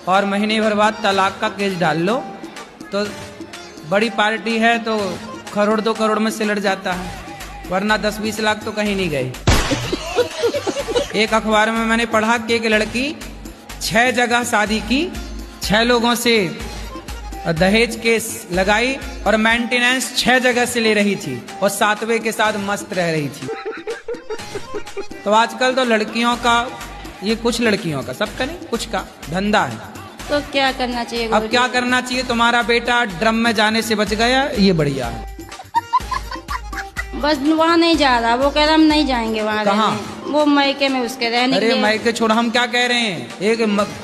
और महीने भर बाद तलाक का केस डाल लो, तो बड़ी पार्टी है तो करोड़ 2 करोड़ में सिलट जाता है, वरना 10-20 लाख तो कहीं नहीं गए। एक अखबार में मैंने पढ़ा कि एक लड़की 6 जगह शादी की, 6 लोगों से दहेज केस लगाई और मेंटेनेंस 6 जगह से ले रही थी और 7वें के साथ मस्त रह रही थी। तो आजकल तो लड़कियों का, ये कुछ लड़कियों का, सबका नहीं, कुछ का धंधा है। तो क्या करना चाहिए? अब क्या करना चाहिए? तुम्हारा बेटा ड्रम में जाने से बच गया, ये बढ़िया है। बस वहाँ नहीं जा रहा, वो कह रहा हम नहीं जाएंगे वहाँ। कहाँ? वो मायके में उसके रहने। अरे मायके छोड़, हम क्या कह रहे हैं, एक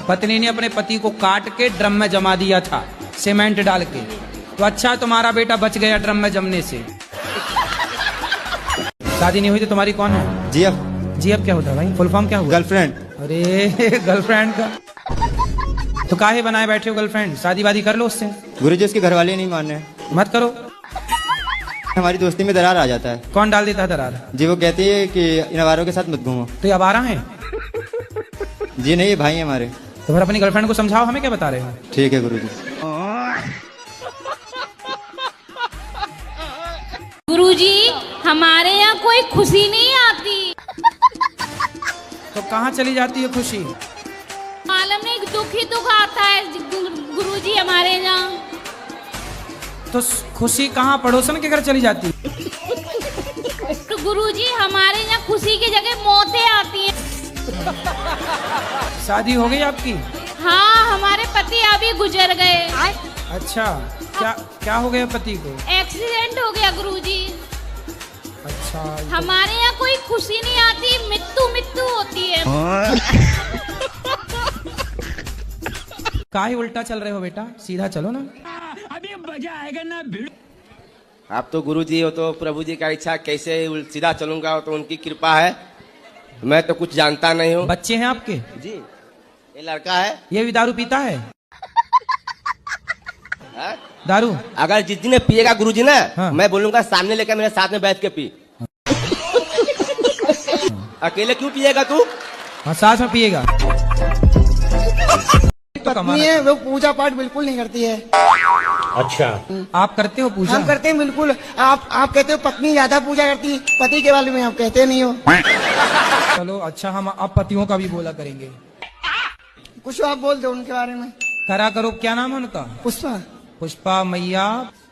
पत्नी ने अपने पति को काट के ड्रम में जमा दिया था सीमेंट डाल के, तो अच्छा तुम्हारा बेटा बच गया ड्रम में जमने से। शादी नहीं हुई तो तुम्हारी कौन है? जी अब क्या होता है भाई? फुल फॉर्म क्या हुआ? गर्लफ्रेंड। अरे गर्लफ्रेंड का तो काहे बनाए बैठे हो गर्लफ्रेंड? शादी वादी कर लो उससे। गुरुजी उसके घर वाले नहीं मान रहे। मत करो, हमारी दोस्ती में दरार आ जाता है। कौन डाल देता है दरार? जी वो कहती है कि इन आवारों के साथ मत घूमो। तो ये आवारा है? जी नहीं, ये भाई है हमारे। तो फिर अपनी गर्लफ्रेंड को समझाओ, हमें क्या बता रहे हो? ठीक है गुरुजी। गुरुजी, हमारे यहाँ कोई खुशी नहीं आती। तो कहाँ चली जाती है खुशी? मालूम नहीं, दुख ही दुख आता है गुरुजी हमारे यहाँ। तो खुशी कहाँ पड़ोसन के घर चली जाती? तो गुरुजी हमारे यहाँ खुशी की जगह मौतें आती हैं। शादी हो गई आपकी? हाँ, हमारे पति अभी गुजर गए। अच्छा, क्या हो गया पति को? एक्सीडेंट हो गया गुरुजी। अच्छा, हमारे यहाँ कोई खुशी नहीं आती, मृत्यु होती है। काहे उल्टा चल रहे हो बेटा? सीधा चलो ना। अभी मजा आएगा ना भिड़। आप तो गुरुजी हो, तो प्रभु जी का इच्छा, कैसे सीधा चलूंगा तो उनकी कृपा है। मैं तो कुछ जानता नहीं हूँ। बच्चे हैं आपके? जी, ये लड़का है। ये भी दारू पीता है? दारू अगर जिस दिन पिएगा गुरुजी ना, हाँ। मैं बोलूंगा सामने लेकर मेरे साथ में बैठ के पी। अकेले क्यों पिएगा तू? हाँ, साथ में पिएगा। पत्नी है, वो पूजा पाठ बिल्कुल नहीं करती है। अच्छा, आप करते हो पूजा? हम करते हैं बिल्कुल। आप कहते हो पत्नी ज्यादा पूजा करती है, पति के बारे में आप कहते नहीं हो। चलो अच्छा, हम अब पतियों का भी बोला करेंगे। कुछ आप बोल दो उनके बारे में। करा करो। क्या नाम है उनका? पुष्पा। पुष्पा मैया,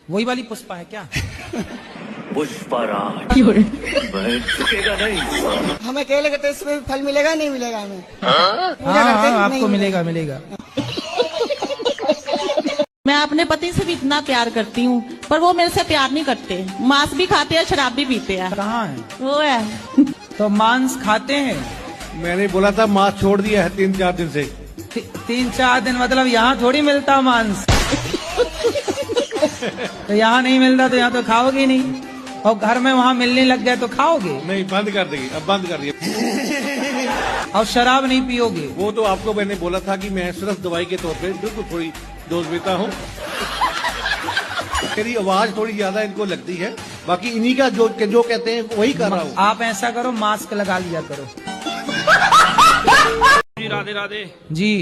वही वाली पुष्पा है क्या? पुष्पराज झुकेगा नहीं। हमें अकेले करते इसमें फल मिलेगा नहीं मिलेगा हमें? हाँ, आपको मिलेगा। मैं अपने पति से भी इतना प्यार करती हूँ, पर वो मेरे से प्यार नहीं करते। मांस भी खाते हैं, शराब भी पीते हैं। कहाँ है वो है। तो मांस खाते हैं? मैंने बोला था मांस छोड़ दिया है 3-4 दिन से। 3-4 दिन मतलब यहाँ थोड़ी मिलता मांस। तो यहाँ नहीं मिलता तो यहाँ तो खाओगे नहीं, और घर में वहाँ मिलने लग गए तो खाओगे नहीं, बंद कर देगी, अब बंद कर दिया। और शराब नहीं पियोगे? वो तो आपको मैंने बोला था कि मैं सिर्फ दवाई के तौर पे बिल्कुल थोड़ी डोज लेता हूँ। मेरी आवाज थोड़ी ज्यादा इनको लगती है, बाकी इन्हीं का जो कहते हैं वही कर रहा हूँ। आप ऐसा करो, मास्क लगा लिया करो। जी राधे राधे। जी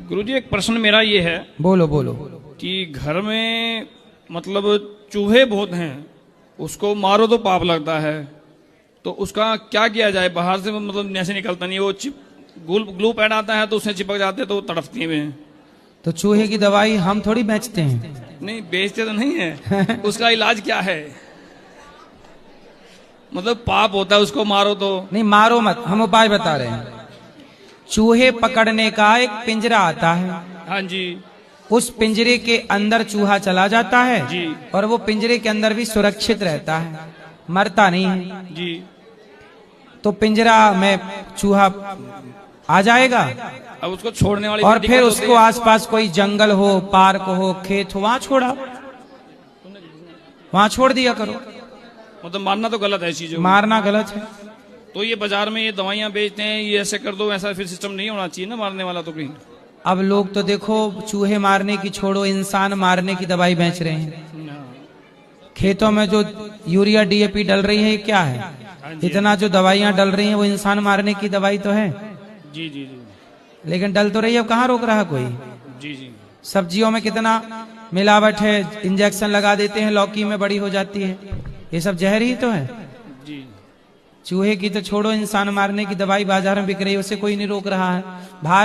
गुरुजी, एक प्रश्न मेरा ये है। बोलो। कि घर में मतलब चूहे बहुत हैं, उसको मारो तो पाप लगता है, तो उसका क्या किया जाए? बाहर से मतलब ऐसे निकलता नहीं, वो ग्लू पैड आता है तो उससे चिपक जाते तो तड़पती हैं। तो चूहे की दवाई हम थोड़ी बेचते हैं। नहीं बेचते तो नहीं है। उसका इलाज क्या है? मतलब पाप होता है, उसको मारो तो? नहीं, मारो मत, हम उपाय बता रहे हैं। चूहे पकड़ने का एक पिंजरा आता है। हाँ जी। उस पिंजरे के अंदर चूहा चला जाता है जी। और वो पिंजरे के अंदर भी सुरक्षित रहता है, मरता नहीं है जी। तो पिंजरा में चूहा आ जाएगा। अब उसको छोड़ने वाली और फिर उसको आसपास कोई जंगल हो, पार्क हो, खेत हो, वहां छोड़ा, वहां छोड़ दिया करो। मतलब मारना तो गलत है चीजों, मारना गलत है। तो ये बाजार में ये दवाइयां बेचते हैं, ये ऐसे कर दो, ऐसा फिर सिस्टम नहीं होना चाहिए ना मारने वाला तो कहीं। अब लोग तो देखो, चूहे मारने की छोड़ो, इंसान मारने की दवाई बेच रहे हैं। खेतों में जो यूरिया डीएपी डल रही है, क्या है? इतना जो दवाइयां डल रही हैं वो इंसान मारने की दवाई तो है। जी जी जी। लेकिन डल तो रही है, अब कहाँ रोक रहा कोई। जी जी। सब्जियों में कितना मिलावट है, इंजेक्शन लगा देते हैं, लौकी में बड़ी हो जाती है, ये सब जहर ही तो है। जी। चूहे की तो छोड़ो, इंसान मारने की दवाई बाजार में बिक रही है, उसे कोई नहीं रोक रहा है। भारत